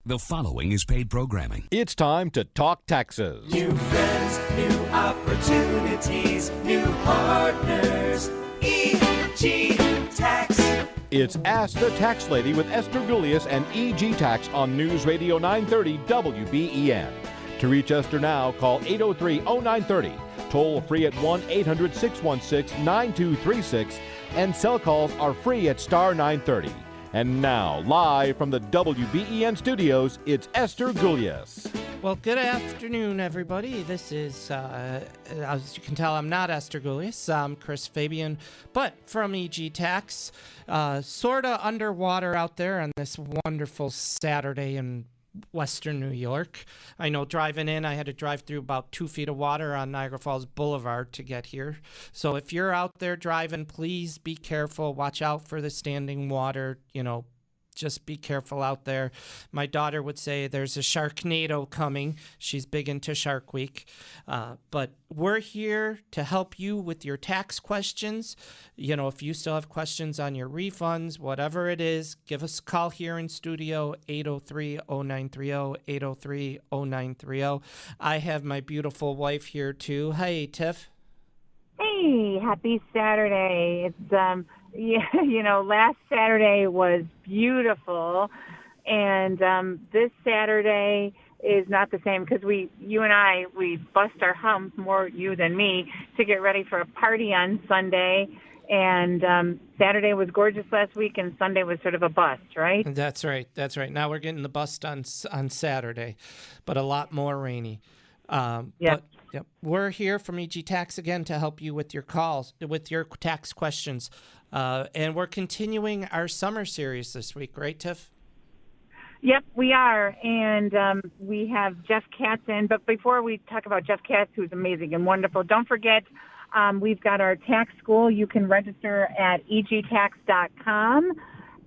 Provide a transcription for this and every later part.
The following is paid programming. It's time to talk taxes. New friends, new opportunities, new partners. EG Tax. It's Ask the Tax Lady with Esther Gulius and EG Tax on News Radio 930 WBEN. To reach Esther now, call 803-0930. Toll free at 1-800-616-9236. And cell calls are free at star 930. And now, live from the WBEN studios, it's Esther Gulius. Well, good afternoon, everybody. This is, as you can tell, I'm not Esther Gulius. I'm Chris Fabian, but from EG Tax. Sort of underwater out there on this wonderful Saturday in Western New York. I know driving in, I had to drive through about 2 feet of water on Niagara Falls Boulevard to get here. So if you're out there driving, please be careful. Watch out for the standing water. Just be careful out there. My daughter would say there's a Sharknado coming. She's big into Shark Week. But we're here to help you with your tax questions. If you still have questions on your refunds, whatever it is, give us a call here in studio, 803-0930, 803-0930. I have my beautiful wife here, too. Hey, Tiff. Hey, happy Saturday. It's, last Saturday was beautiful, and this Saturday is not the same because you and I bust our hump, more you than me, to get ready for a party on Sunday, and Saturday was gorgeous last week, and Sunday was sort of a bust, right? That's right. Now we're getting the bust on Saturday, but a lot more rainy. Yep. We're here from EG Tax again to help you with your calls, with your tax questions. And we're continuing our summer series this week, right, Tiff? Yep, we are. And we have Jeff Katz in. But before we talk about Jeff Katz, who's amazing and wonderful, don't forget we've got our tax school. You can register at egtax.com.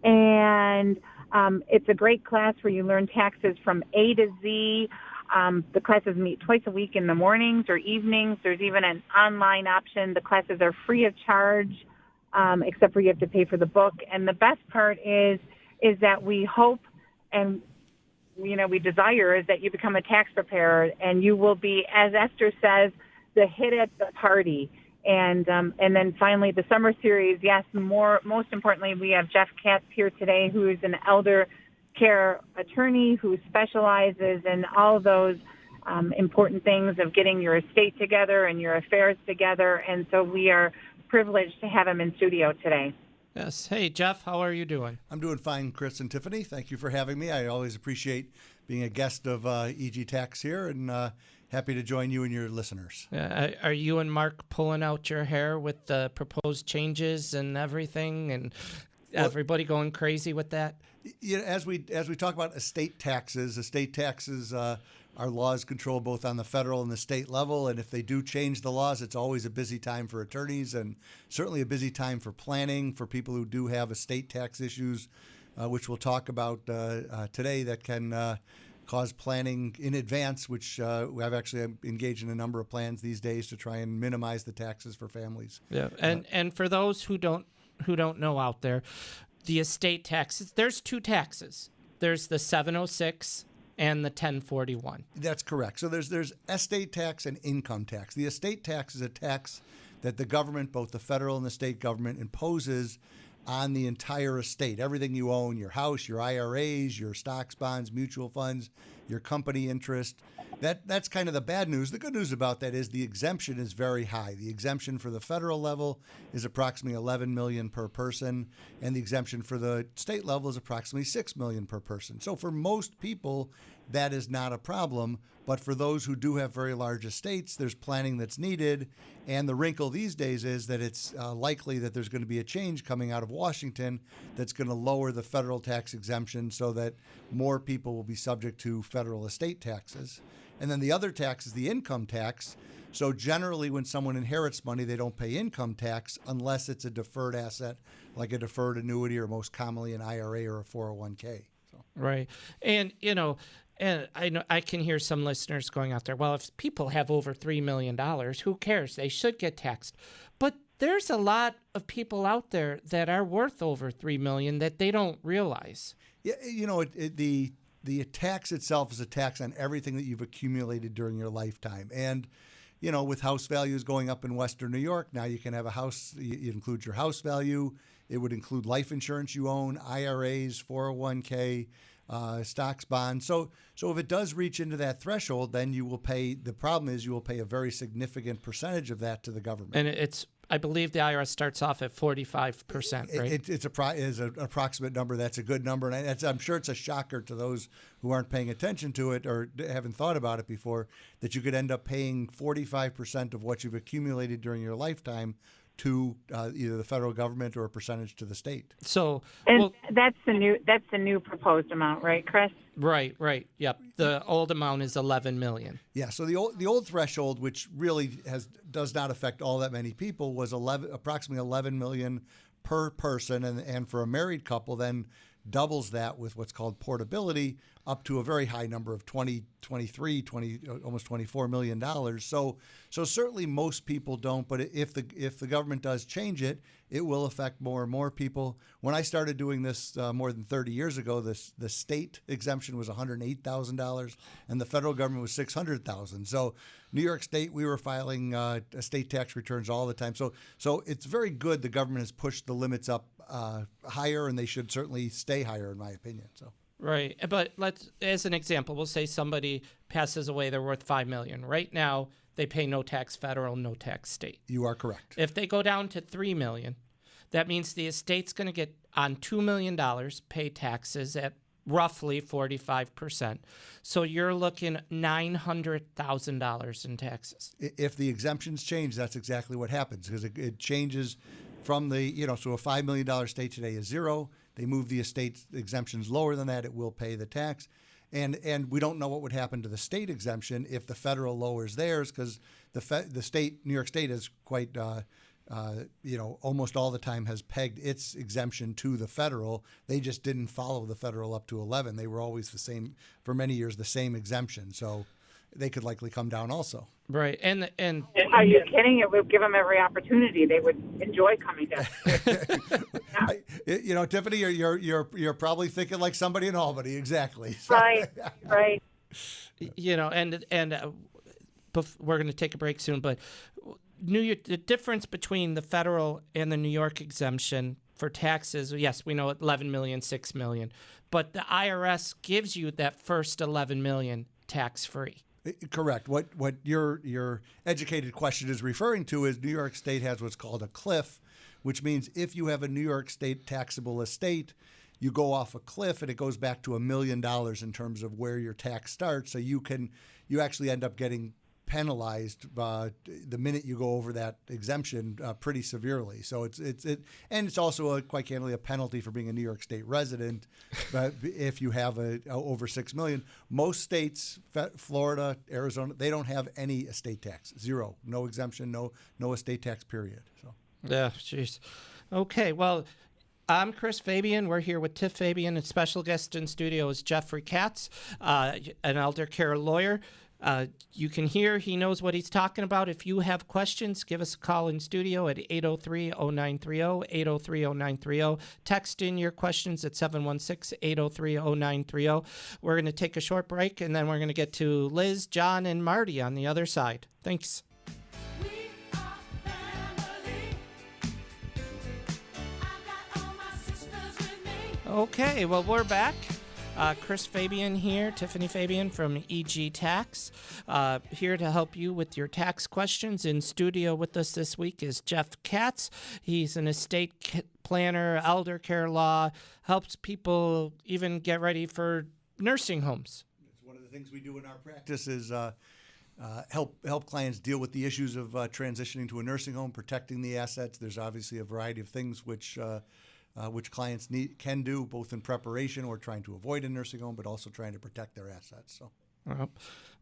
And it's a great class where you learn taxes from A to Z. The classes meet twice a week in the mornings or evenings. There's even an online option. The classes are free of charge, except for you have to pay for the book. And the best part is that we hope and, we desire is that you become a tax preparer and you will be, as Esther says, the hit at the party. And then finally the summer series. Yes, most importantly, we have Jeff Katz here today, who is an elder care attorney who specializes in all those important things of getting your estate together and your affairs together. And so we are privileged to have him in studio today. Yes. Hey, Jeff, how are you doing? I'm doing fine, Chris and Tiffany. Thank you for having me. I always appreciate being a guest of EG Tax here, and happy to join you and your listeners. Are you and Mark pulling out your hair with the proposed changes and everything, and everybody going crazy with that? As we talk about estate taxes are laws controlled both on the federal and the state level, and if they do change the laws, it's always a busy time for attorneys and certainly a busy time for planning for people who do have estate tax issues, which we'll talk about today that can cause planning in advance, which I've actually engaged in a number of plans these days to try and minimize the taxes for families. Yeah, and for those who don't know out there, the estate taxes, there's two taxes. There's the 706 and the 1041. That's correct. So there's estate tax and income tax. The estate tax is a tax that the government, both the federal and the state government, imposes on the entire estate. Everything you own, your house, your IRAs, your stocks, bonds, mutual funds, your company interest. That's kind of the bad news. The good news about that is the exemption is very high. The exemption for the federal level is approximately $11 million per person, and the exemption for the state level is approximately $6 million per person. So for most people, that is not a problem. But for those who do have very large estates, there's planning that's needed. And the wrinkle these days is that it's likely that there's going to be a change coming out of Washington that's going to lower the federal tax exemption so that more people will be subject to federal estate taxes. And then the other tax is the income tax. So generally when someone inherits money, they don't pay income tax unless it's a deferred asset, like a deferred annuity or most commonly an IRA or a 401k. So. Right. And, and I know I can hear some listeners going out there, well, if people have over $3 million, who cares? They should get taxed. But there's a lot of people out there that are worth over $3 million that they don't realize. Yeah, the tax itself is a tax on everything that you've accumulated during your lifetime. And, with house values going up in Western New York, now you can have a house, it includes your house value. It would include life insurance you own, IRAs, 401k, stocks, bonds. So if it does reach into that threshold, then you will pay. The problem is you will pay a very significant percentage of that to the government. And I believe the IRS starts off at 45%, right? It's an approximate number. That's a good number, and I'm sure it's a shocker to those who aren't paying attention to it or haven't thought about it before, that you could end up paying 45% of what you've accumulated during your lifetime to either the federal government or a percentage to the state. That's the new proposed amount, right, Chris? Right. Yep. The old amount is $11 million. Yeah. So the old threshold, which really does not affect all that many people, was approximately $11 million per person, and for a married couple, then doubles that with what's called portability up to a very high number of almost $24 million. So certainly most people don't, but if the government does change it, it will affect more and more people. When I started doing this more than 30 years ago, the state exemption was $108,000 and the federal government was $600,000. So New York State, we were filing estate tax returns all the time. So it's very good the government has pushed the limits up higher, and they should certainly stay higher, in my opinion. So. Right, but as an example, we'll say somebody passes away, they're worth $5 million. Right now, they pay no tax federal, no tax state. You are correct. If they go down to $3 million, that means the estate's going to get on $2 million, pay taxes at roughly 45%. So you're looking $900,000 in taxes. If the exemptions change, that's exactly what happens, because it changes from so a $5 million estate today is zero. They move the estate exemptions lower than that, it will pay the tax. And we don't know what would happen to the state exemption if the federal lowers theirs, because the state, New York State, is quite, almost all the time has pegged its exemption to the federal. They just didn't follow the federal up to 11. They were always the same, for many years, the same exemption. So they could likely come down also. Right, and are you kidding? It would give them every opportunity. They would enjoy coming down. Tiffany, you're probably thinking like somebody in Albany, exactly. So. Right. We're going to take a break soon, but the difference between the federal and the New York exemption for taxes, yes, we know $11 million, $6 million, but the IRS gives you that first $11 million tax-free. Correct. What your educated question is referring to is New York State has what's called a cliff, which means if you have a New York State taxable estate, you go off a cliff and it goes back to $1 million in terms of where your tax starts. So you actually end up getting penalized the minute you go over that exemption pretty severely. So it's also quite candidly a penalty for being a New York State resident. But if you have over $6 million, most states, Florida, Arizona, they don't have any estate tax, zero, no exemption, no estate tax period. So yeah, jeez. Okay, well. I'm Chris Fabian. We're here with Tiff Fabian, and special guest in studio is Jeffrey Katz, an elder care lawyer. You can hear he knows what he's talking about. If you have questions, give us a call in studio at 803-0930, 803-0930. Text in your questions at 716-803-0930. We're going to take a short break, and then we're going to get to Liz, John, and Marty on the other side. Thanks. Okay, well, we're back. Chris Fabian here, Tiffany Fabian from EG Tax, here to help you with your tax questions. In studio with us this week is Jeff Katz. He's an estate planner, elder care law, helps people even get ready for nursing homes. It's one of the things we do in our practice is help clients deal with the issues of transitioning to a nursing home, protecting the assets. There's obviously a variety of things which clients can do, both in preparation or trying to avoid a nursing home, but also trying to protect their assets. So,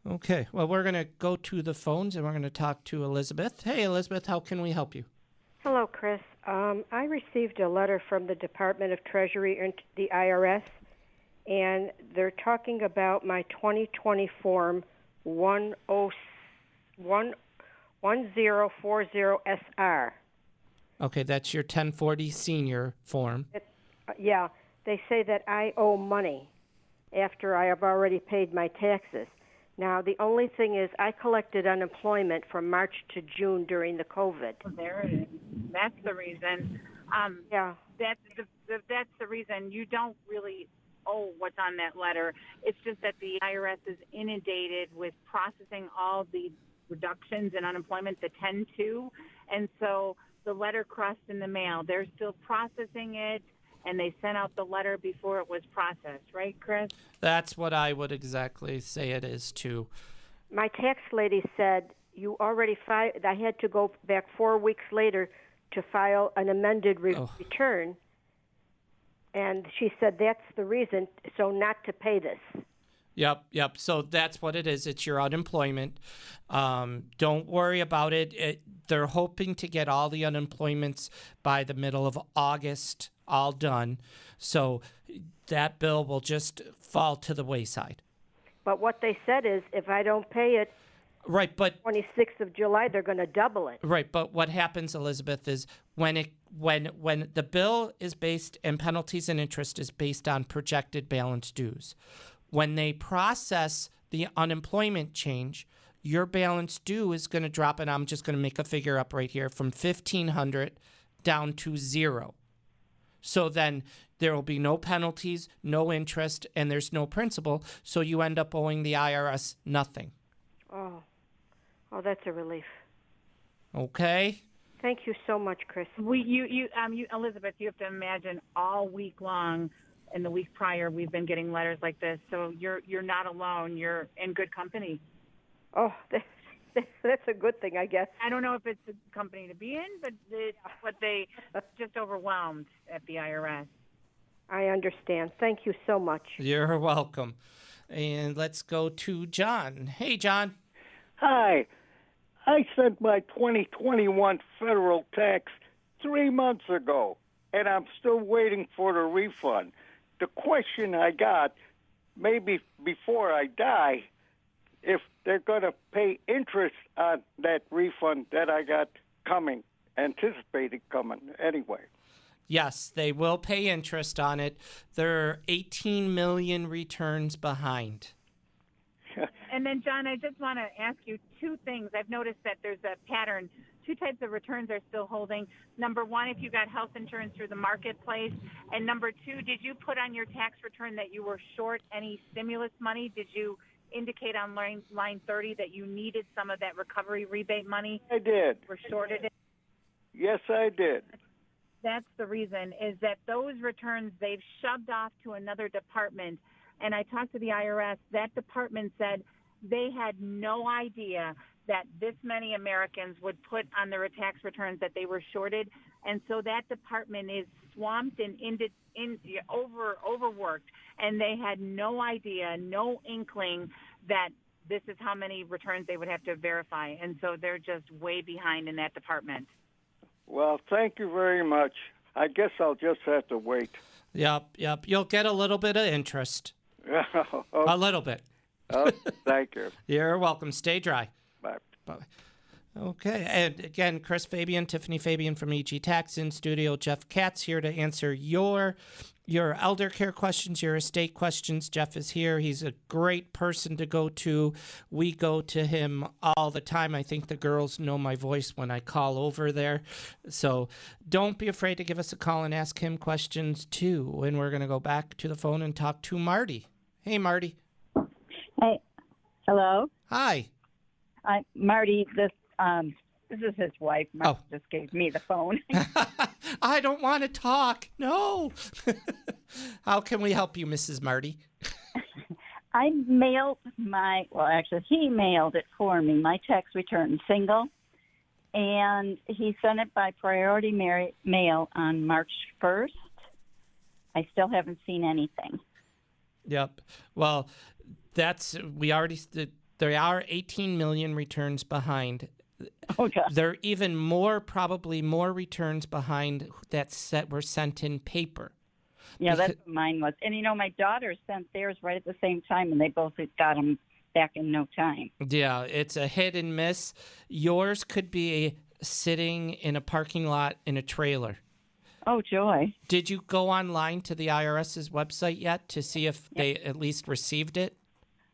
okay. Well, we're going to go to the phones, and we're going to talk to Elizabeth. Hey, Elizabeth, how can we help you? Hello, Chris. I received a letter from the Department of Treasury and the IRS, and they're talking about my 2020 Form 1040SR. Okay, that's your 1040 senior form. Yeah, they say that I owe money. after I have already paid my taxes. Now, the only thing is I collected unemployment from March to June during the COVID. There it is. That's the reason. Yeah. That's the reason you don't really owe what's on that letter. It's just that the IRS is inundated with processing all the reductions in unemployment, the 10-2, and so the letter crossed in the mail. They're still processing it, and they sent out the letter before it was processed, right, Chris? That's what I would exactly say it is, too. My tax lady said you already filed. I had to go back 4 weeks later to file an amended return, and she said that's the reason, so not to pay this. Yep. So that's what it is. It's your unemployment. Don't worry about it. They're hoping to get all the unemployments by the middle of August, all done. So that bill will just fall to the wayside. But what they said is if I don't pay it, right, but 26th of July, they're going to double it. Right, but what happens, Elizabeth, is when the bill is based and penalties and interest is based on projected balance dues. When they process the unemployment change, your balance due is going to drop, and I'm just going to make a figure up right here, from $1,500 down to $0. So then there will be no penalties, no interest, and there's no principal, so you end up owing the IRS nothing. Oh, that's a relief. Okay? Thank you so much, Chris. Elizabeth, you have to imagine all week long and the week prior we've been getting letters like this, so you're not alone. You're in good company. Oh, that's a good thing, I guess. I don't know if it's a company to be in, but they just overwhelmed at the IRS. I understand. Thank you so much. You're welcome. And let's go to John. Hey, John. Hi. I sent my 2021 federal tax 3 months ago, and I'm still waiting for the refund. The question I got, maybe before I die, if they're going to pay interest on that refund that I got anticipated coming anyway. Yes, they will pay interest on it. They're 18 million returns behind. And then, John, I just want to ask you two things. I've noticed that there's a pattern. Two types of returns are still holding. Number one, if you got health insurance through the marketplace. And number two, did you put on your tax return that you were short any stimulus money? Did you indicate on line 30 that you needed some of that recovery rebate money? I did. Or shorted it? Yes, I did. That's the reason, is that those returns, they've shoved off to another department. And I talked to the IRS. That department said they had no idea that this many Americans would put on their tax returns that they were shorted. And so that department is swamped and overworked. And they had no idea, no inkling that this is how many returns they would have to verify. And so they're just way behind in that department. Well, thank you very much. I guess I'll just have to wait. Yep. You'll get a little bit of interest. Okay. A little bit. Oh, thank you. You're welcome. Stay dry. Bye. Bye. Okay. And again, Chris Fabian, Tiffany Fabian from EG Tax in studio. Jeff Katz here to answer your elder care questions, your estate questions. Jeff is here. He's a great person to go to. We go to him all the time. I think the girls know my voice when I call over there. So don't be afraid to give us a call and ask him questions too. And we're going to go back to the phone and talk to Marty. Hey, Marty. Hey. Hello. Hi. Marty, this is his wife. Marty just gave me the phone. I don't want to talk. No. How can we help you, Mrs. Marty? I mailed he mailed it for me, my tax return single, and he sent it by priority mail on March 1st. I still haven't seen anything. Yep. Well, there are 18 million returns behind. Okay. There are even probably more returns behind that were sent in paper. Yeah, that's what mine was. And, my daughter sent theirs right at the same time, and they both got them back in no time. Yeah, it's a hit and miss. Yours could be sitting in a parking lot in a trailer. Oh, joy. Did you go online to the IRS's website yet to see if they at least received it?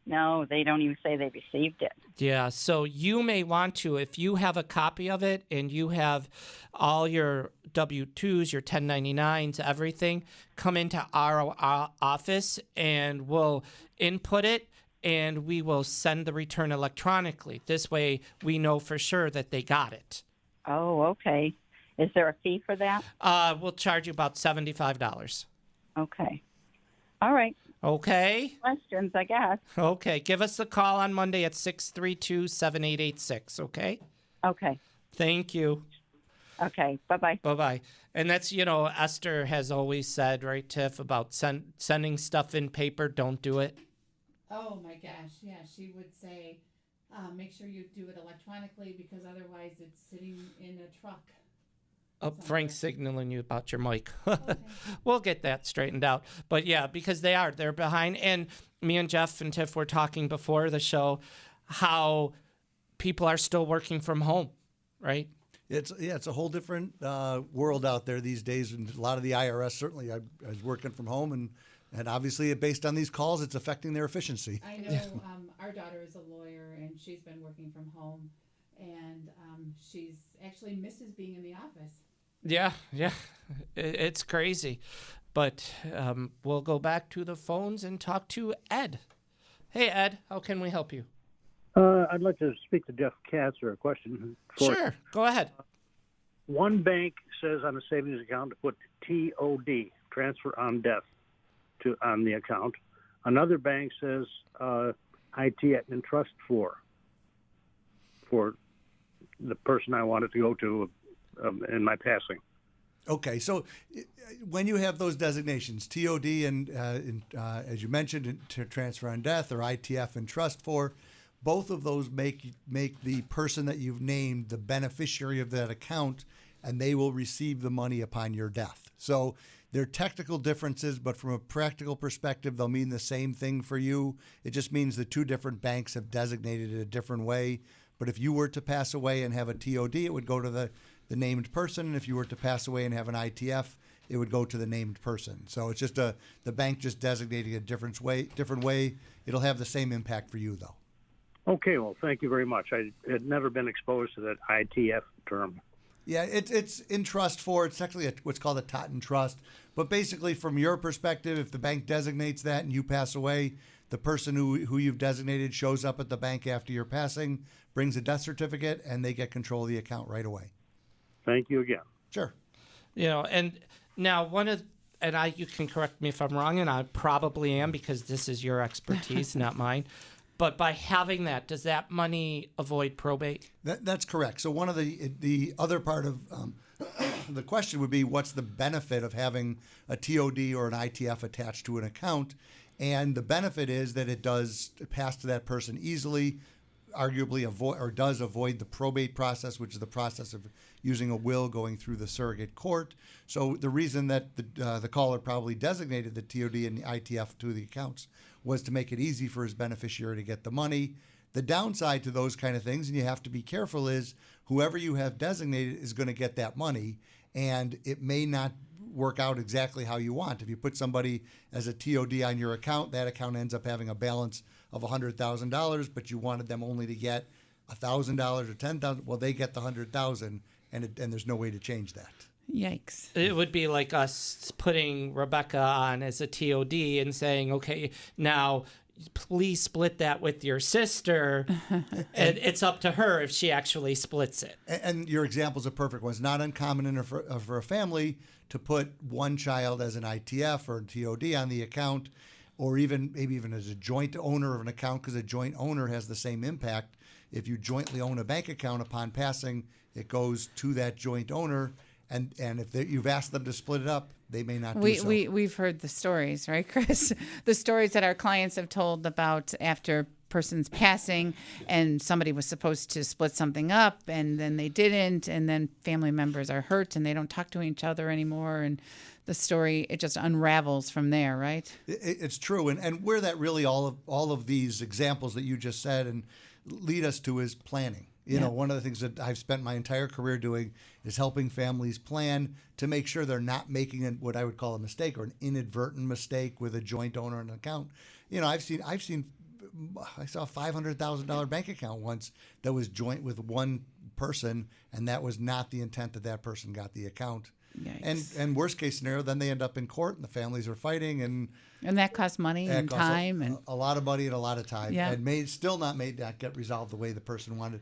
No, they don't even say they received it. Yeah, so you may want to, if you have a copy of it and you have all your W-2s, your 1099s, everything, come into our office and we'll input it and we will send the return electronically. This way we know for sure that they got it. Oh, okay. Is there a fee for that? We'll charge you about $75. Okay. All right. Okay. Questions, I guess. Okay. Give us a call on Monday at 632-7886, okay? Okay. Thank you. Okay. Bye-bye. Bye-bye. And that's, Esther has always said, right, Tiff, about sending stuff in paper, don't do it. Oh, my gosh. Yeah, she would say, make sure you do it electronically because otherwise it's sitting in a truck. Oh, Frank's signaling you about your mic. Okay. We'll get that straightened out. But yeah, because they're behind. And me and Jeff and Tiff were talking before the show how people are still working from home, right? It's a whole different world out there these days. And a lot of the IRS, certainly, I was working from home. And obviously, based on these calls, it's affecting their efficiency. I know our daughter is a lawyer, and she's been working from home. And she's actually misses being in the office. Yeah. It's crazy. But we'll go back to the phones and talk to Ed. Hey, Ed, how can we help you? I'd like to speak to Jeff Katz or a question. Sure, go ahead. One bank says on a savings account to put TOD, transfer on death, on the account. Another bank says IT and trust for the person I wanted to go to in my passing. Okay, so when you have those designations, TOD and as you mentioned, to transfer on death, or ITF and trust for, both of those make the person that you've named the beneficiary of that account, and they will receive the money upon your death. So there are technical differences, but from a practical perspective, they'll mean the same thing for you. It just means the two different banks have designated it a different way. But if you were to pass away and have a TOD, it would go to the named person. And if you were to pass away and have an ITF, it would go to the named person. So it's just the bank just designating a different way. It'll have the same impact for you, though. Okay, well, thank you very much. I had never been exposed to that ITF term. Yeah, it's in trust for. It's actually what's called a Totten trust. But basically, from your perspective, if the bank designates that and you pass away, the person who you've designated shows up at the bank after your passing, brings a death certificate, and they get control of the account right away. Thank you again. Sure. And now you can correct me if I'm wrong, and I probably am because this is your expertise, not mine. But by having that, does that money avoid probate? That's correct. So one of the other part of the question would be, what's the benefit of having a TOD or an ITF attached to an account? And the benefit is that it does pass to that person easily, arguably does avoid the probate process, which is the process of using a will going through the surrogate court. So the reason that the caller probably designated the TOD and the ITF to the accounts was to make it easy for his beneficiary to get the money. The downside to those kind of things, and you have to be careful, is whoever you have designated is going to get that money, and it may not work out exactly how you want. If you put somebody as a TOD on your account, that account ends up having a balance of $100,000, but you wanted them only to get $1,000 or $10,000. Well, they get the $100,000, and there's no way to change that. Yikes. It would be like us putting Rebecca on as a TOD and saying, okay, now please split that with your sister. And it's up to her if she actually splits it. And your example is a perfect one. It's not uncommon for a family to put one child as an ITF or a TOD on the account, or maybe even as a joint owner of an account, because a joint owner has the same impact. If you jointly own a bank account upon passing, it goes to that joint owner. And if you've asked them to split it up, they may not do so. We've heard the stories, right, Chris? The stories that our clients have told about after person's passing and somebody was supposed to split something up and then they didn't, and then family members are hurt and they don't talk to each other anymore, and the story, it just unravels from there, right? It's true. And where that really all of these examples that you just said and lead us to is planning. You know, one of the things that I've spent my entire career doing is helping families plan to make sure they're not making what I would call a mistake or an inadvertent mistake with a joint owner in an account. You know, I saw a $500,000 bank account once that was joint with one person, and that was not the intent that person got the account. Yikes. And worst case scenario, then they end up in court and the families are fighting, and that costs money and time and a lot of money and a lot of time. Yeah. And made that get resolved the way the person wanted.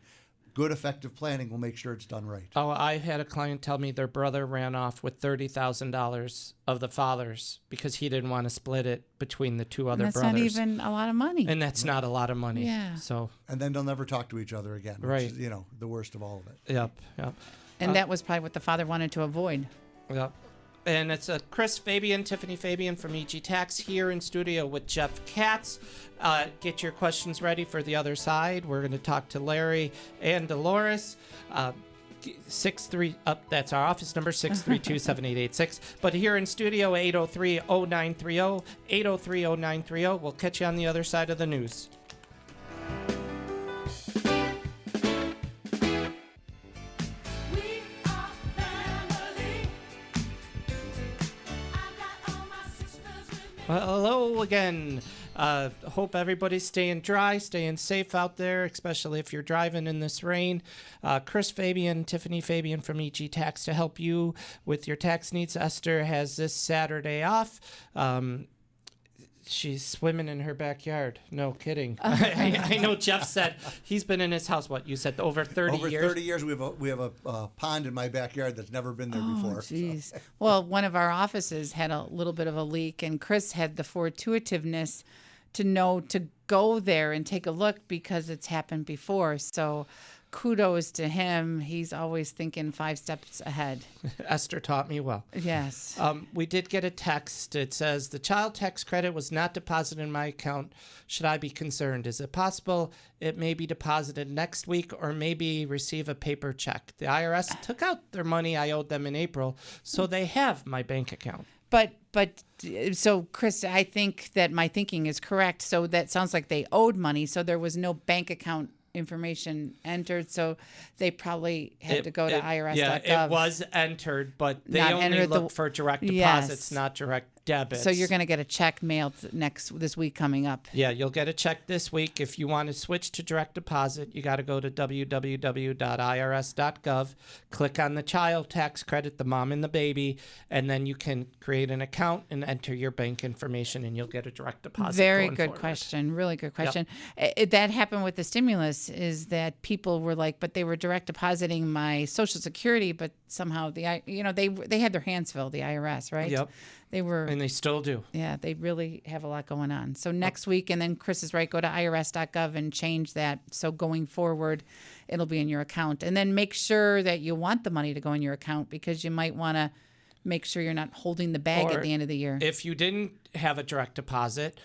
Good, effective planning will make sure it's done right. Oh, I had a client tell me their brother ran off with $30,000 of the father's because he didn't want to split it between the two other brothers. That's not even a lot of money. And that's not a lot of money. Yeah. So. And then they'll never talk to each other again. Which is, the worst of all of it. Yep. And that was probably what the father wanted to avoid. Yep. And it's Chris Fabian, Tiffany Fabian from EG Tax here in studio with Jeff Katz. Get your questions ready for the other side. We're going to talk to Larry and Dolores. 63 that's our office number, 632-7886. But here in studio, 803-0930, 803-0930. We'll catch you on the other side of the news. Well, hello again. Hope everybody's staying dry, staying safe out there, especially if you're driving in this rain. Chris Fabian, Tiffany Fabian from EG Tax to help you with your tax needs. Esther has this Saturday off. She's swimming in her backyard. No kidding. I know Jeff said he's been in his house, what, you said over 30 years? Over 30 years. We have a pond in my backyard that's never been there before. Jeez. So. Well, one of our offices had a little bit of a leak, and Chris had the fortuitiveness to know to go there and take a look because it's happened before. So kudos to him. He's always thinking 5 steps ahead. Esther taught me well. Yes. We did get a text. It says, the child tax credit was not deposited in my account. Should I be concerned? Is it possible it may be deposited next week or maybe receive a paper check? The IRS took out their money I owed them in April, so they have my bank account. But so, Chris, I think that my thinking is correct. So that sounds like they owed money, so there was no bank account information entered, so they probably had to go to IRS.gov. Yeah, it was entered, but they only look for direct deposits, not direct debits. So you're going to get a check mailed this week coming up. Yeah, you'll get a check this week. If you want to switch to direct deposit, you got to go to www.irs.gov, click on the child tax credit, the mom and the baby, and then you can create an account and enter your bank information, and you'll get a direct deposit. Very good question. Really good question. Yep. That happened with the stimulus, is that people were like, but they were direct depositing my Social Security, but somehow they had their hands full, the IRS, right? Yep. They were, and they still do. Yeah, they really have a lot going on. So next week, and then Chris is right, go to irs.gov and change that. So going forward, it'll be in your account. And then make sure that you want the money to go in your account, because you might want to make sure you're not holding the bag at the end of the year. If you didn't have a direct deposit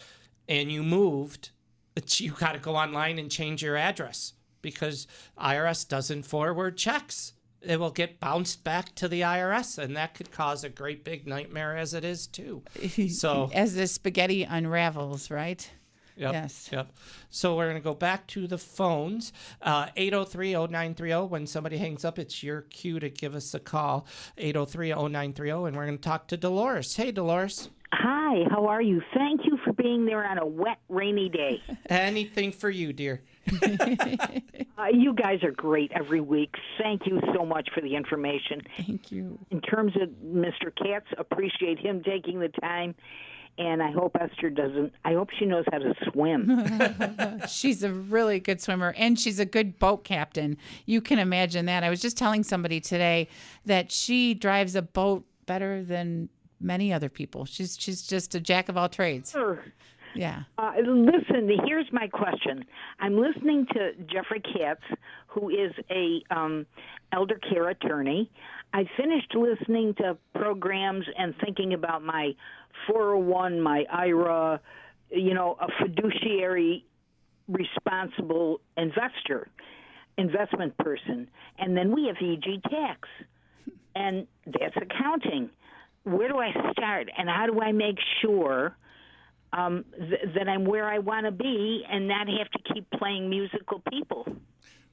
and you moved, you got to go online and change your address, because IRS doesn't forward checks. It will get bounced back to the IRS, and that could cause a great big nightmare as it is, too. So as the spaghetti unravels, right? Yep, yes. Yep. So we're going to go back to the phones. 803-0930. When somebody hangs up, it's your cue to give us a call. 803-0930, and we're going to talk to Dolores. Hey, Dolores. Hi, how are you? Thank you for being there on a wet, rainy day. Anything for you, dear. You guys are great every week. Thank you so much for the information. Thank you. In terms of Mr. Katz, appreciate him taking the time. And I hope Esther I hope she knows how to swim. She's a really good swimmer, and she's a good boat captain. You can imagine that. I was just telling somebody today that she drives a boat better than many other people. She's just a jack of all trades. Sure. Yeah. Listen, here's my question. I'm listening to Jeffrey Katz, who is a elder care attorney. I finished listening to programs and thinking about my 401, my IRA, a fiduciary responsible investment person. And then we have EG Tax, and that's accounting. Where do I start, and how do I make sure that I'm where I want to be and not have to keep playing musical people?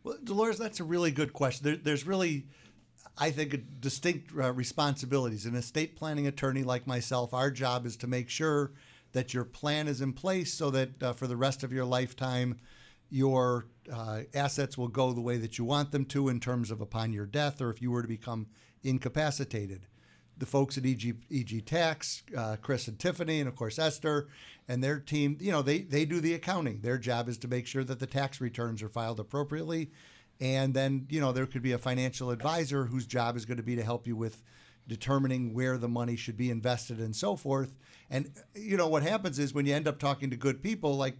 Well, Dolores, that's a really good question. There's really, I think, a distinct responsibilities. An estate planning attorney like myself, our job is to make sure that your plan is in place so that for the rest of your lifetime, your assets will go the way that you want them to in terms of upon your death or if you were to become incapacitated. The folks at EG Tax, Chris and Tiffany, and of course Esther and their team, they do the accounting. Their job is to make sure that the tax returns are filed appropriately. And then, there could be a financial advisor whose job is going to be to help you with determining where the money should be invested and so forth. And, what happens is when you end up talking to good people, like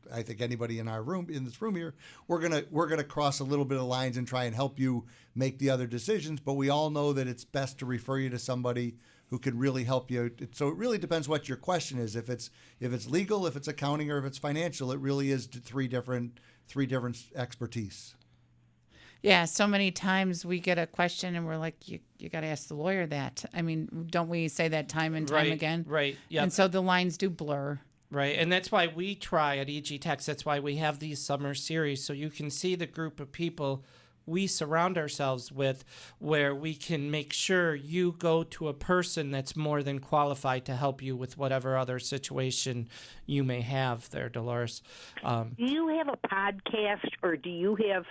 I think anybody in this room here, we're going to cross a little bit of lines and try and help you make the other decisions. But we all know that it's best to refer you to somebody who can really help you. So it really depends what your question is. If it's legal, if it's accounting, or if it's financial, it really is three different expertise. Yeah, so many times we get a question and we're like, you got to ask the lawyer that. I mean, don't we say that time and time again? Right, yeah. And so the lines do blur. Right, and that's why we try at EG Tax. That's why we have these summer series, so you can see the group of people we surround ourselves with, where we can make sure you go to a person that's more than qualified to help you with whatever other situation you may have there, Dolores. Do you have a podcast, or do you have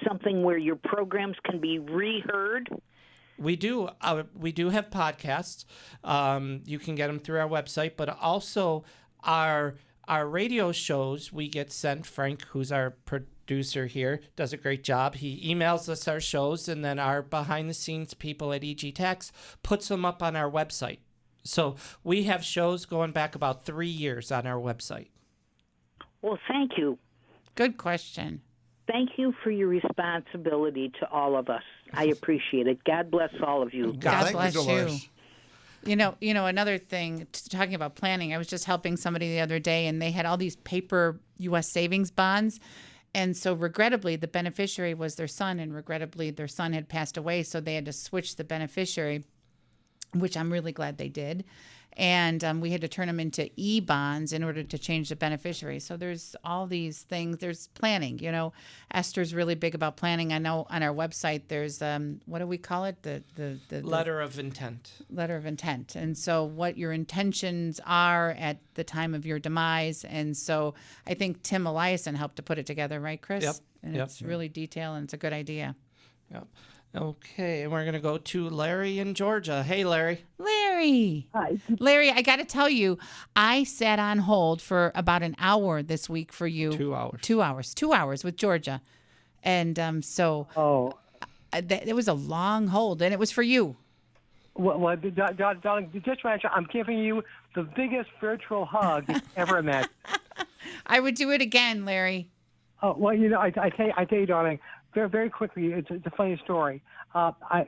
something where your programs can be reheard? We do have podcasts. You can get them through our website, but also our radio shows we get sent. Frank, who's our producer here, does a great job. He emails us our shows, and then our behind-the-scenes people at EG Tax puts them up on our website. So we have shows going back about 3 years on our website. Well, thank you. Good question. Thank you for your responsibility to all of us. I appreciate it. God bless all of you. God bless you. You know, another thing, talking about planning, I was just helping somebody the other day, and they had all these paper U.S. savings bonds. And so regrettably, the beneficiary was their son, and regrettably, their son had passed away, so they had to switch the beneficiary, which I'm really glad they did. And we had to turn them into e-bonds in order to change the beneficiary. So there's all these things. There's planning. Esther's really big about planning. I know on our website there's, what do we call it? The letter of intent. Letter of intent. And so what your intentions are at the time of your demise. And so I think Tim Eliason helped to put it together, right, Chris? Yep. And it's really detailed, and it's a good idea. Yep. Okay, and we're going to go to Larry in Georgia. Hey, Larry. Larry. Hi. Larry, I got to tell you, I sat on hold for about an hour this week for you. 2 hours. 2 hours. 2 hours with Georgia. And it was a long hold, and it was for you. Well, darling, just right, I'm giving you the biggest virtual hug ever met. I would do it again, Larry. Oh, well, I tell you, darling, very, very quickly, it's a funny story. I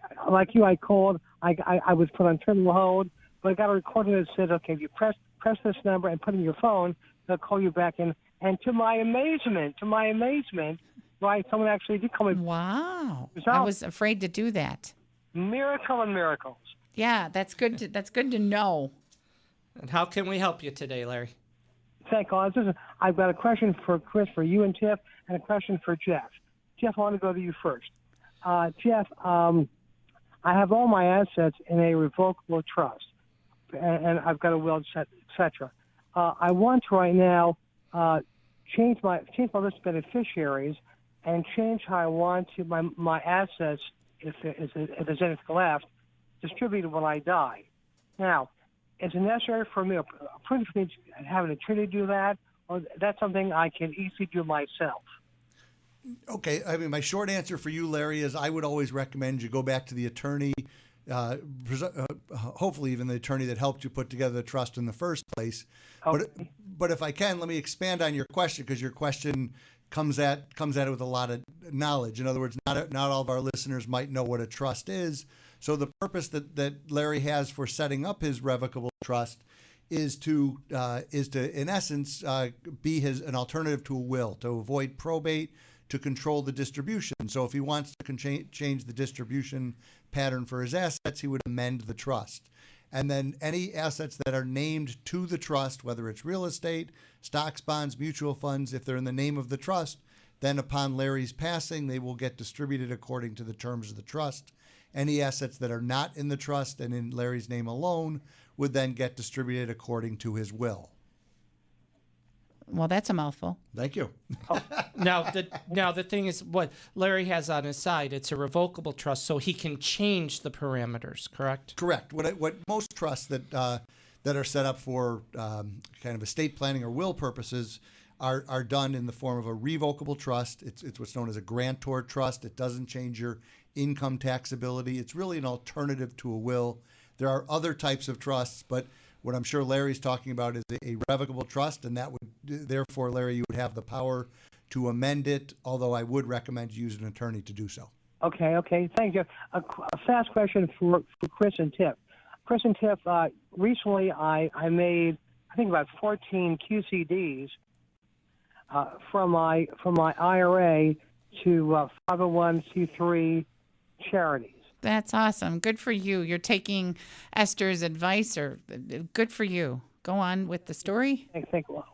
called. I was put on terminal hold, but I got a recording that said, okay, if you press this number and put in your phone, they'll call you back in. And to my amazement, right, someone actually did call me. Wow. I was afraid to do that. Miracle and miracles. Yeah, that's good to know. And how can we help you today, Larry? Thank God. I've got a question for Chris, for you and Tiff, and a question for Jeff. Jeff, I want to go to you first. Jeff, I have all my assets in a revocable trust, and I've got a will, et cetera. I want to right now change my list of beneficiaries and change how I want to my assets, if there's anything left, distributed when I die. Now, is it necessary for me to have an attorney do that, or that's something I can easily do myself? Okay, I mean, my short answer for you, Larry, is I would always recommend you go back to the attorney, hopefully even the attorney that helped you put together the trust in the first place. Okay. But if I can, let me expand on your question, because your question comes at it with a lot of knowledge. In other words, not all of our listeners might know what a trust is. So the purpose that Larry has for setting up his revocable trust is to in essence be an alternative to a will, to avoid probate, to control the distribution. So if he wants to change the distribution pattern for his assets, he would amend the trust. And then any assets that are named to the trust, whether it's real estate, stocks, bonds, mutual funds, if they're in the name of the trust, Then upon Larry's passing, they will get distributed according to the terms of the trust. Any assets that are not in the trust and in Larry's name alone would then get distributed according to his will. Well, that's a mouthful. Thank you. Now the thing is, what Larry has on his side, it's a revocable trust, so he can change the parameters. Correct. Correct. What most trusts that are set up for kind of estate planning or will purposes are done in the form of a revocable trust. It's what's known as a grantor trust. It doesn't change your income taxability. It's really an alternative to a will. There are other types of trusts, but what I'm sure Larry's talking about is a revocable trust, and that would, therefore, Larry, you would have the power to amend it, although I would recommend you use an attorney to do so. Okay. Thank you. A fast question for Chris and Tiff. Chris and Tiff, recently I made, I think, about 14 QCDs from my IRA to 501c3 charities. That's awesome. Good for you. You're taking Esther's advice, or good for you. Go on with the story.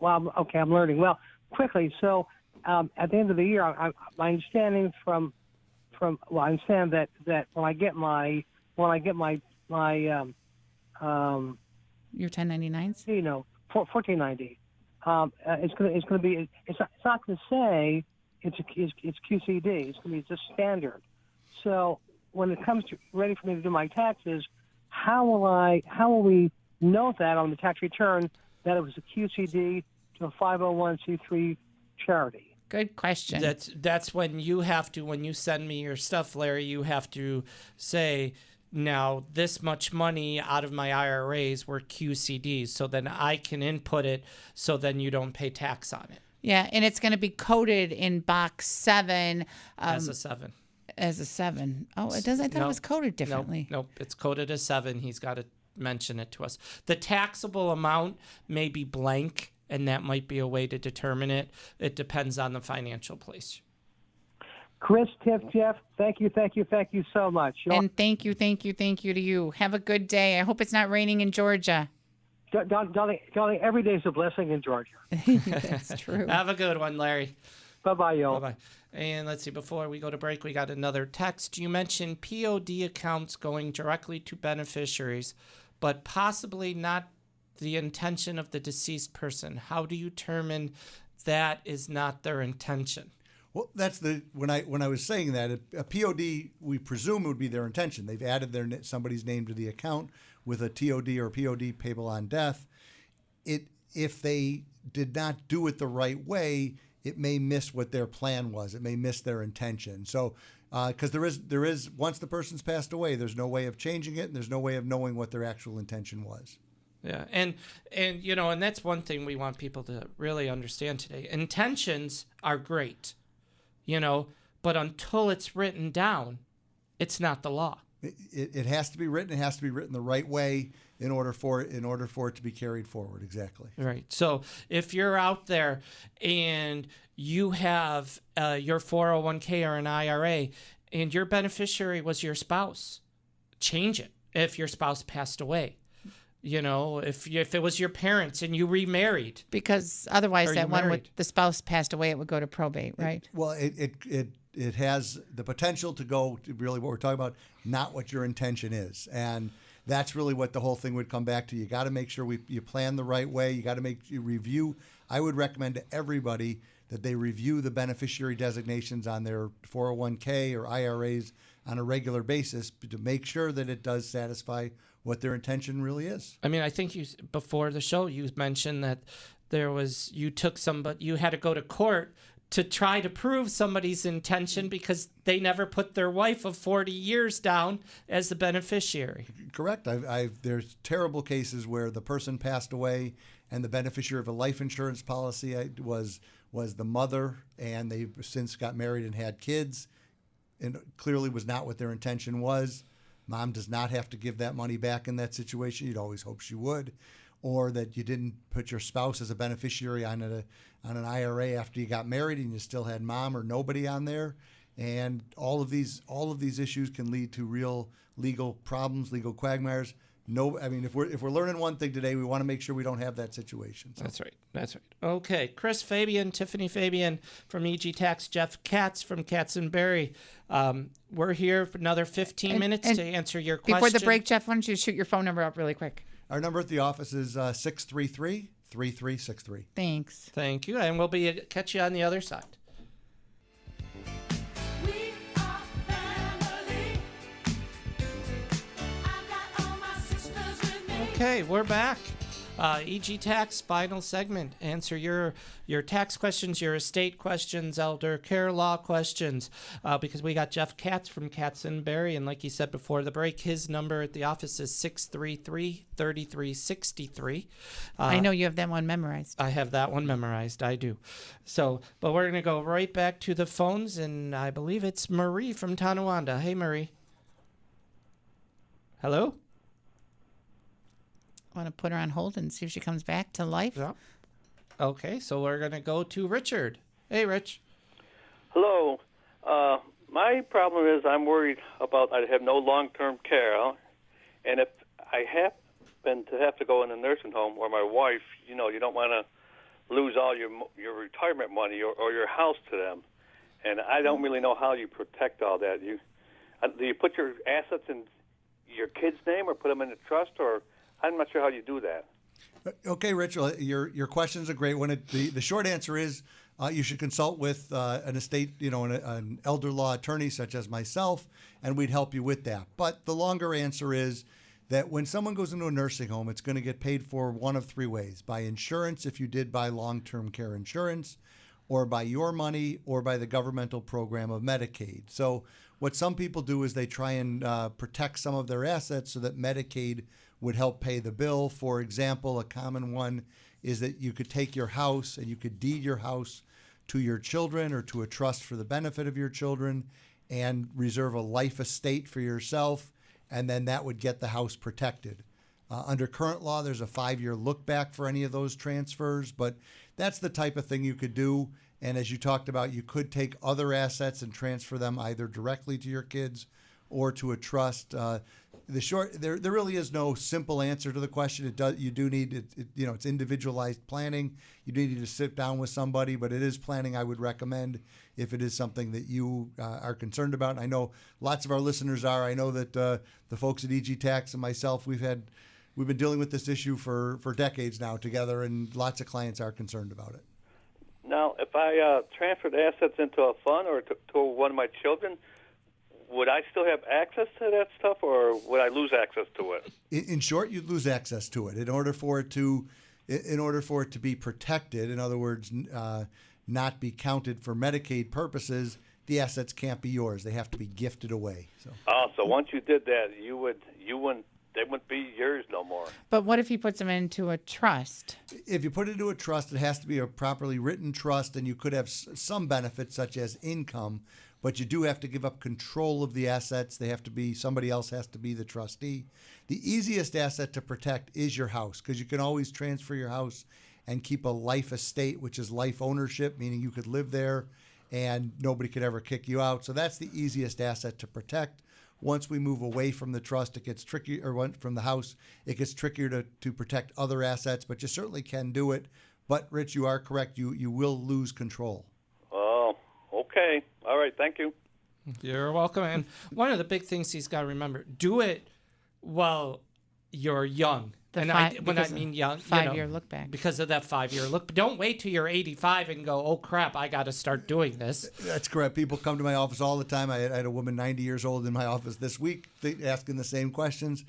Well, okay, I'm learning. Well, quickly. So at the end of the year, my understanding I understand that when I get my your 1099s, 1490, it's going to be. It's not going to say it's QCD. It's going to be just standard. So when it comes to ready for me to do my taxes, how will we note that on the tax return that it was a QCD to a 501c3 charity? Good question. That's when you have to, when you send me your stuff, Larry, you have to say, now this much money out of my IRAs were QCDs, so then I can input it, so then you don't pay tax on it. Yeah, and it's going to be coded in box 7. As a 7. As a 7. Oh, it does. I thought it was coded differently. Nope, it's coded as 7. He's got to mention it to us. The taxable amount may be blank, and that might be a way to determine it. It depends on the financial place. Chris, Tiff, Jeff, thank you so much. And thank you to you. Have a good day. I hope it's not raining in Georgia. Darling, every day is a blessing in Georgia. That's true. Have a good one, Larry. Bye-bye, y'all. Bye-bye. And let's see, before we go to break, we got another text. You mentioned POD accounts going directly to beneficiaries, but possibly not the intention of the deceased person. How do you determine that is not their intention? Well, that's when I was saying that, a POD, we presume would be their intention. They've added somebody's name to the account with a TOD or POD, payable on death. If they did not do it the right way, it may miss what their plan was. It may miss their intention. So, because there is once the person's passed away, there's no way of changing it, and there's no way of knowing what their actual intention was. Yeah, and that's one thing we want people to really understand today. Intentions are great, but until it's written down, it's not the law. It has to be written. It has to be written the right way in order for it to be carried forward. Exactly. Right. So if you're out there and you have your 401k or an IRA and your beneficiary was your spouse, change it. If your spouse passed away, if it was your parents and you remarried, because otherwise that one with the spouse passed away, it would go to probate, right? It has the potential to go to really what we're talking about, not what your intention is. And that's really what the whole thing would come back to. You got to make sure you plan the right way. You got to review. I would recommend to everybody that they review the beneficiary designations on their 401k or IRAs on a regular basis to make sure that it does satisfy what their intention really is. I mean, I think before the show, you mentioned that you had to go to court to try to prove somebody's intention because they never put their wife of 40 years down as the beneficiary. Correct. There's terrible cases where the person passed away and the beneficiary of a life insurance policy was the mother, and they since got married and had kids, and clearly was not what their intention was. Mom does not have to give that money back in that situation. You'd always hope she would. Or that you didn't put your spouse as a beneficiary on an IRA after you got married and you still had mom or nobody on there. And all of these issues can lead to real legal problems, legal quagmires. No, I mean, if we're learning one thing today, we want to make sure we don't have that situation. So. That's right. That's right. Okay, Chris Fabian, Tiffany Fabian from EG Tax, Jeff Katz from Katz and Berry. We're here for another 15 minutes to answer your question. Before the break, Jeff, why don't you shoot your phone number up really quick? Our number at the office is 633-3363. Thanks. Thank you, and we'll catch you on the other side. Okay, we're back. EG Tax final segment. Answer your tax questions, your estate questions, elder care law questions. Because we got Jeff Katz from Katz and Berry, and like he said before the break, his number at the office is 633-3363. I know you have that one memorized. I have that one memorized. I do. So, but we're going to go right back to the phones, and I believe it's Marie from Tonawanda. Hey, Marie. Hello? Want to put her on hold and see if she comes back to life? Yeah. Okay, so we're going to go to Richard. Hey, Rich. Hello. My problem is I'm worried about I have no long-term care, and if I happen to have to go in a nursing home or my wife, you don't want to lose all your retirement money or your house to them, and I don't really know how you protect all that. Do you put your assets in your kid's name or put them in a trust, or I'm not sure how you do that. Okay, Rich, your question's a great one. The short answer is you should consult with an estate, an elder law attorney such as myself, and we'd help you with that. But the longer answer is that when someone goes into a nursing home, it's going to get paid for one of three ways: by insurance, if you did buy long-term care insurance, or by your money, or by the governmental program of Medicaid. So what some people do is they try and protect some of their assets so that Medicaid would help pay the bill. For example, a common one is that you could take your house and you could deed your house to your children or to a trust for the benefit of your children and reserve a life estate for yourself, and then that would get the house protected. Under current law, there's a 5-year look back for any of those transfers, but that's the type of thing you could do. And as you talked about, you could take other assets and transfer them either directly to your kids or to a trust. There really is no simple answer to the question. You do need it's individualized planning. You do need to sit down with somebody, but it is planning I would recommend if it is something that you are concerned about. And I know lots of our listeners are. I know that the folks at EG Tax and myself, we've been dealing with this issue for decades now together, and lots of clients are concerned about it. Now, if I transferred assets into a fund or to one of my children, would I still have access to that stuff, or would I lose access to it? In short, you'd lose access to it. In order for it to be protected, in other words, not be counted for Medicaid purposes, the assets can't be yours. They have to be gifted away. So once you did that, they wouldn't be yours no more. But what if he puts them into a trust? If you put it into a trust, it has to be a properly written trust, and you could have some benefits such as income. But you do have to give up control of the assets. Somebody else has to be the trustee. The easiest asset to protect is your house, because you can always transfer your house and keep a life estate, which is life ownership, meaning you could live there and nobody could ever kick you out. So that's the easiest asset to protect. Once we move away from the trust, it gets trickier, or from the house, it gets trickier to protect other assets, but you certainly can do it. But Rich, you are correct. You will lose control. Okay. All right. Thank you. You're welcome. And one of the big things he's got to remember, do it while you're young. When I mean young, 5-year look back. Because of that 5-year look. But don't wait till you're 85 and go, oh, crap, I got to start doing this. That's correct. People come to my office all the time. I had a woman 90 years old in my office this week asking the same questions.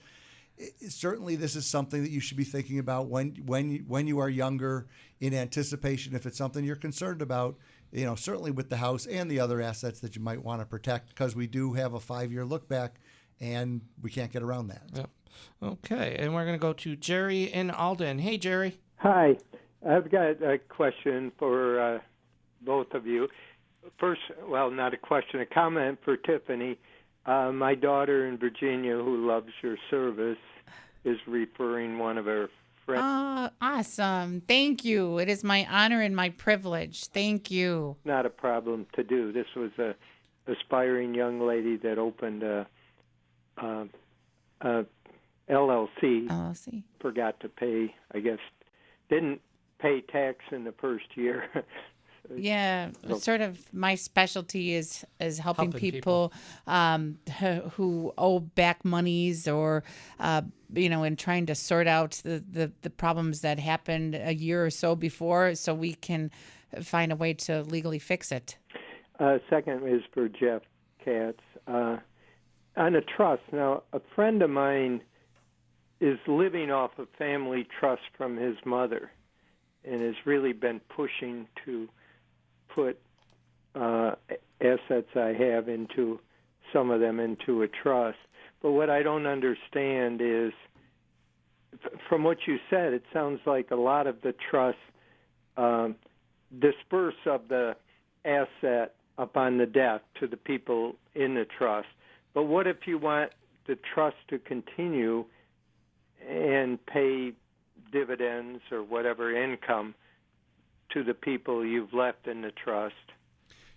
Certainly, this is something that you should be thinking about when you are younger, in anticipation. If it's something you're concerned about, certainly with the house and the other assets that you might want to protect, because we do have a 5-year look back, and we can't get around that. Yep. Okay, and we're going to go to Jerry in Alden. Hey, Jerry. Hi. I've got a question for both of you. First, well, not a question, a comment for Tiffany. My daughter in Virginia, who loves your service, is referring one of her friends. Oh, awesome. Thank you. It is my honor and my privilege. Thank you. Not a problem to do. This was a aspiring young lady that opened a LLC. LLC. Forgot to pay, I guess, didn't pay tax in the first year. Yeah, So- sort of my specialty is helping Helping people, who owe back monies or, and trying to sort out the problems that happened a year or so before so we can find a way to legally fix it. Second is for Jeff Katz. On a trust, now, a friend of mine is living off a family trust from his mother and has really been pushing to put assets I have into some of them into a trust. But what I don't understand is, from what you said, it sounds like a lot of the trusts disperse of the asset upon the death to the people in the trust. But what if you want the trust to continue and pay dividends or whatever income to the people you've left in the trust?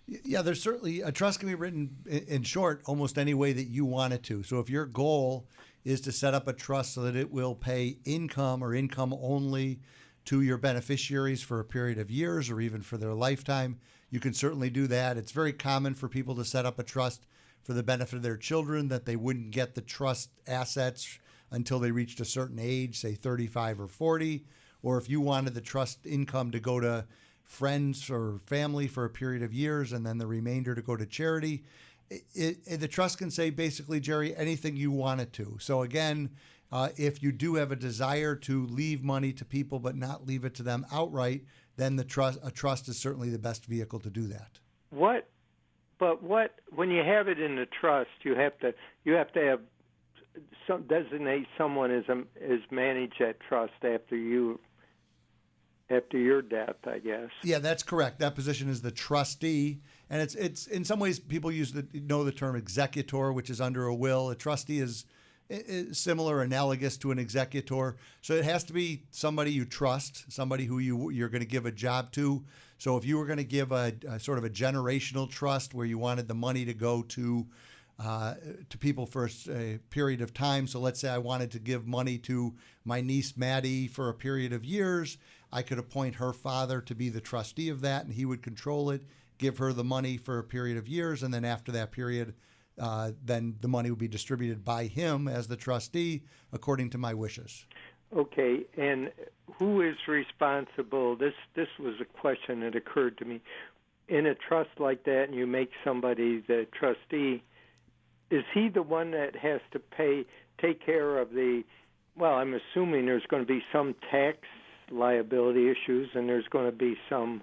Yeah, there's certainly a trust can be written in short almost any way that you want it to. So if your goal is to set up a trust so that it will pay income or income only to your beneficiaries for a period of years or even for their lifetime, you can certainly do that. It's very common for people to set up a trust for the benefit of their children, that they wouldn't get the trust assets until they reached a certain age, say 35 or 40. Or if you wanted the trust income to go to friends or family for a period of years and then the remainder to go to charity, the trust can say basically, Jerry, anything you want it to. So again, if you do have a desire to leave money to people but not leave it to them outright, then a trust is certainly the best vehicle to do that. When you have it in the trust, you have to have designate someone as manage that trust after your death, I guess. Yeah, that's correct. That position is the trustee, and it's in some ways people know the term executor, which is under a will. A trustee is similar, analogous to an executor. So it has to be somebody you trust, somebody who you're going to give a job to. So if you were going to give a sort of a generational trust where you wanted the money to go to people for a period of time. So let's say I wanted to give money to my niece Maddie for a period of years. I could appoint her father to be the trustee of that, and he would control it, give her the money for a period of years, and then after that period, then the money would be distributed by him as the trustee according to my wishes. Okay, and who is responsible? This was a question that occurred to me. In a trust like that, and you make somebody the trustee, is he the one that has to take care of I'm assuming there's going to be some tax liability issues, and there's going to be some.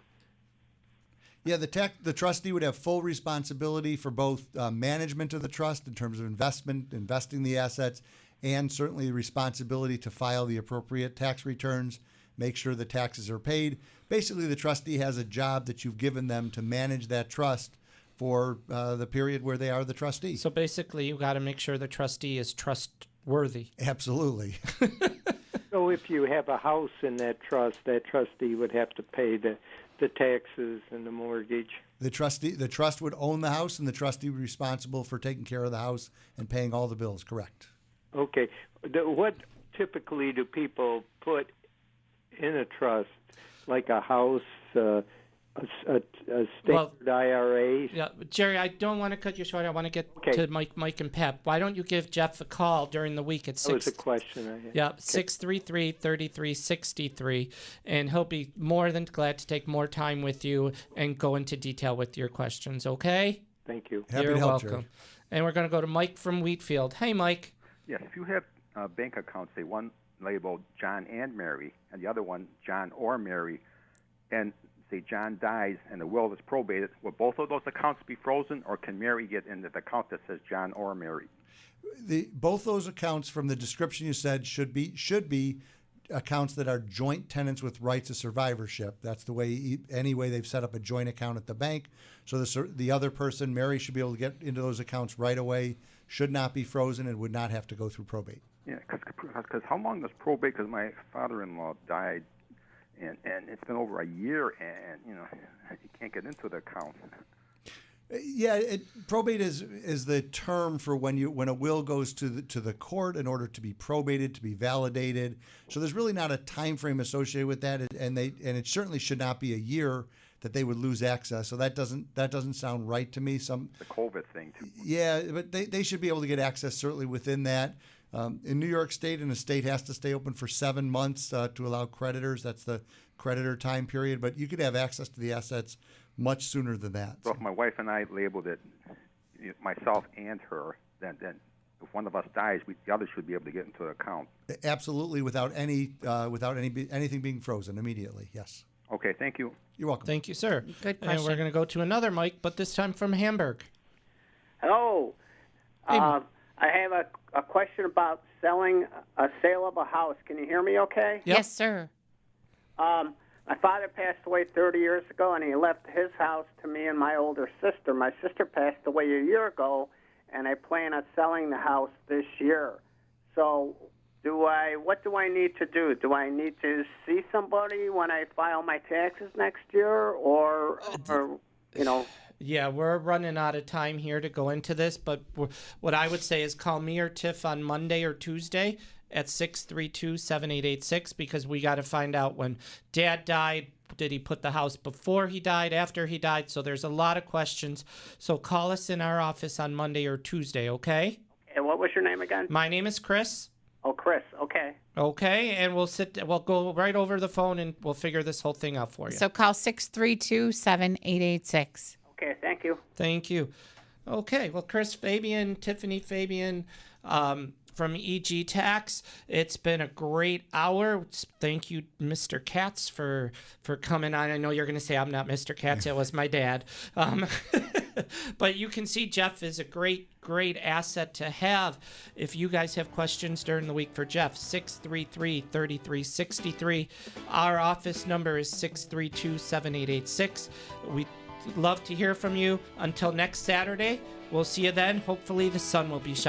Yeah, the trustee would have full responsibility for both management of the trust in terms of investing the assets, and certainly responsibility to file the appropriate tax returns, make sure the taxes are paid. Basically, the trustee has a job that you've given them to manage that trust for the period where they are the trustee. So basically, you got to make sure the trustee is trustworthy. Absolutely. So if you have a house in that trust, that trustee would have to pay the taxes and the mortgage. The trust would own the house, and the trustee would be responsible for taking care of the house and paying all the bills. Correct. Okay. What typically do people put in a trust, like a house, a standard IRA? Yeah, Jerry, I don't want to cut you short. I want to get to Mike and Pep. Why don't you give Jeff a call during the week at 6? That was a question I had. Yeah, 633-3363, and he'll be more than glad to take more time with you and go into detail with your questions, okay? Thank you. Happy You're to help, welcome. Jerry. And we're going to go to Mike from Wheatfield. Hey, Mike. Yes, if you have bank accounts, say one labeled John and Mary, and the other one John or Mary, and say John dies and the will is probated, will both of those accounts be frozen, or can Mary get into the account that says John or Mary? Both those accounts, from the description you said, should be accounts that are joint tenants with rights of survivorship. That's the way, any way they've set up a joint account at the bank. So the other person, Mary, should be able to get into those accounts right away, should not be frozen, and would not have to go through probate. Yeah, because how long does probate? Because my father-in-law died, and it's been over a year, and you can't get into the account. Yeah, probate is the term for when a will goes to the court in order to be probated, to be validated. So there's really not a time frame associated with that, and it certainly should not be a year that they would lose access. So that doesn't sound right to me. The COVID thing too. Yeah, but they should be able to get access certainly within that. In New York State, an estate has to stay open for 7 months to allow creditors. That's the creditor time period. But you could have access to the assets much sooner than that. So if my wife and I labeled it, myself and her, then if one of us dies, the other should be able to get into the account. Absolutely, without anything being frozen immediately. Yes. Okay, thank you. You're welcome. Thank you, sir. Good And question. we're going to go to another Mike, but this time from Hamburg. Hello. Hey, I have a question about a sale of a house. Can you hear me okay? Yes, sir. My father passed away 30 years ago, and he left his house to me and my older sister. My sister passed away a year ago, and I plan on selling the house this year. So what do I need to do? Do I need to see somebody when I file my taxes next year, or Yeah, we're running out of time here to go into this, but what I would say is call me or Tiff on Monday or Tuesday at 632-7886 because we got to find out when Dad died. Did he put the house before he died, after he died? So there's a lot of questions. So call us in our office on Monday or Tuesday, okay? And what was your name again? My name is Chris. Oh, Chris. Okay. Okay, and we'll go right over the phone and we'll figure this whole thing out for you. So call 632-7886. Okay, thank you. Thank you. Okay, well, Chris Fabian, Tiffany Fabian from EG Tax, it's been a great hour. Thank you, Mr. Katz, for coming on. I know you're going to say I'm not Mr. Katz. It was my dad. But you can see Jeff is a great asset to have. If you guys have questions during the week for Jeff, 633-3363. Our office number is 632-7886. We'd love to hear from you. Until next Saturday, we'll see you then. Hopefully the sun will be shining.